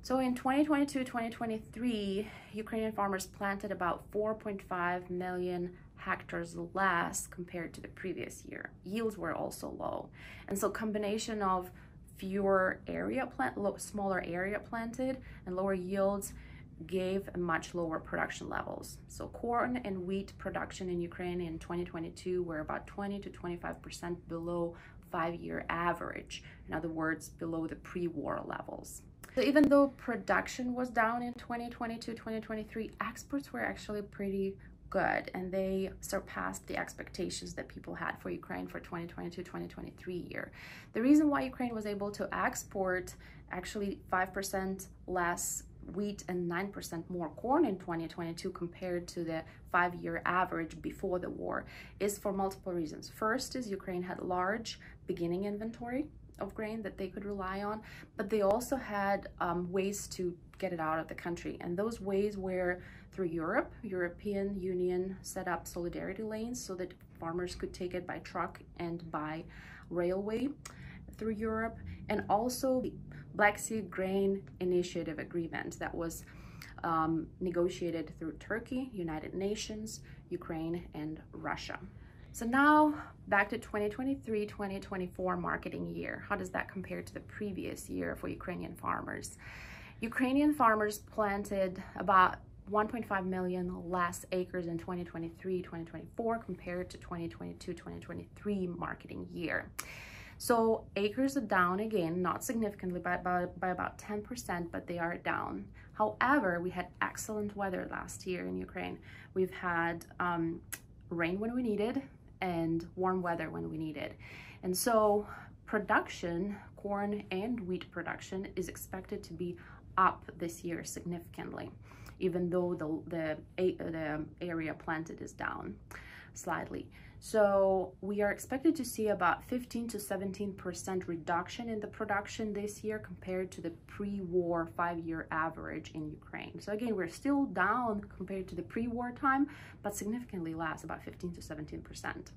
So in 2022-2023, Ukrainian farmers planted about 4.5 million hectares less compared to the previous year. Yields were also low. And so combination of smaller area planted and lower yields gave much lower production levels. So corn and wheat production in Ukraine in 2022 were about 20 to 25% below 5-year average. In other words, below the pre-war levels. So even though production was down in 2022-2023, exports were actually pretty good, and they surpassed the expectations that people had for Ukraine for 2022-2023 year. The reason why Ukraine was able to export actually 5% less wheat and 9% more corn in 2022 compared to the 5-year average before the war is for multiple reasons. First is Ukraine had large beginning inventory of grain that they could rely on, but they also had ways to get it out of the country, and those ways were through Europe. European Union set up solidarity lanes so that farmers could take it by truck and by railway through Europe, and also the Black Sea Grain Initiative Agreement that was negotiated through Turkey, United Nations, Ukraine, and Russia. So now back to 2023-2024 marketing year. How does that compare to the previous year for Ukrainian farmers? Ukrainian farmers planted about 1.5 million less acres in 2023-2024 compared to 2022-2023 marketing year. So acres are down again, not significantly by about 10%, but they are down. However, we had excellent weather last year in Ukraine. We've had rain when we needed and warm weather when we needed. And so production, corn and wheat production, is expected to be up this year significantly, even though the area planted is down slightly. So we are expected to see about 15 to 17% reduction in the production this year compared to the pre-war 5-year average in Ukraine. So again, we're still down compared to the pre-war time, but significantly less, about 15 to 17%.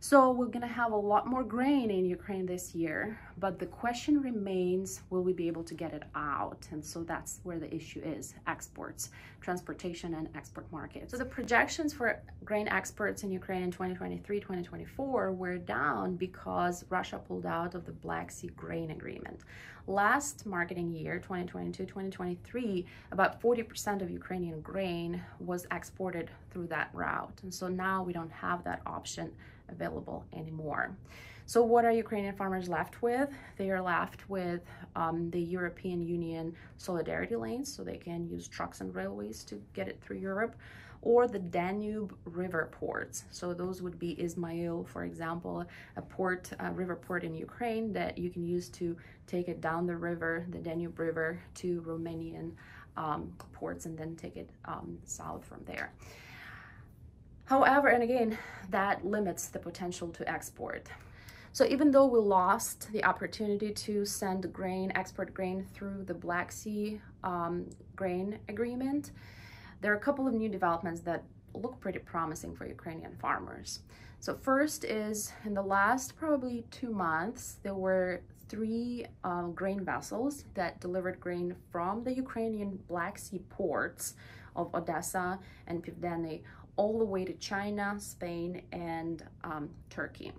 So we're gonna have a lot more grain in Ukraine this year, but the question remains, will we be able to get it out? And so that's where the issue is: exports, transportation, and export markets. So the projections for grain exports in Ukraine in 2023-2024 were down because Russia pulled out of the Black Sea Grain Agreement. Last marketing year, 2022-2023, about 40% of Ukrainian grain was exported through that route. And so now we don't have that option available anymore. So what are Ukrainian farmers left with? They are left with the European Union solidarity lanes, so they can use trucks and railways to get it through Europe, or the Danube river ports. So those would be Izmail, for example, a river port in Ukraine that you can use to take it down the river, the Danube River, to Romanian ports, and then take it south from there. However, and again, that limits the potential to export. So even though we lost the opportunity to send grain, export grain through the Black Sea Grain Agreement, there are a couple of new developments that look pretty promising for Ukrainian farmers. So first is, in the last probably 2 months, there were 3 grain vessels that delivered grain from the Ukrainian Black Sea ports of Odessa and Pivdeny all the way to China, Spain, and Turkey.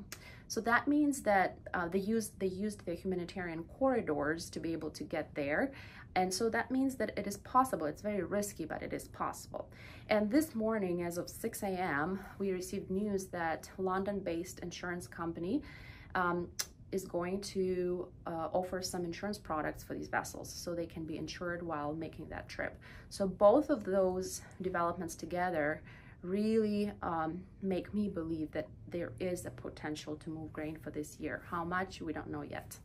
So that means that they used the humanitarian corridors to be able to get there. And so that means that it is possible. It's very risky, but it is possible. And this morning, as of 6 a.m., we received news that London-based insurance company is going to offer some insurance products for these vessels so they can be insured while making that trip. So both of those developments together really make me believe that there is a potential to move grain for this year. How much, we don't know yet.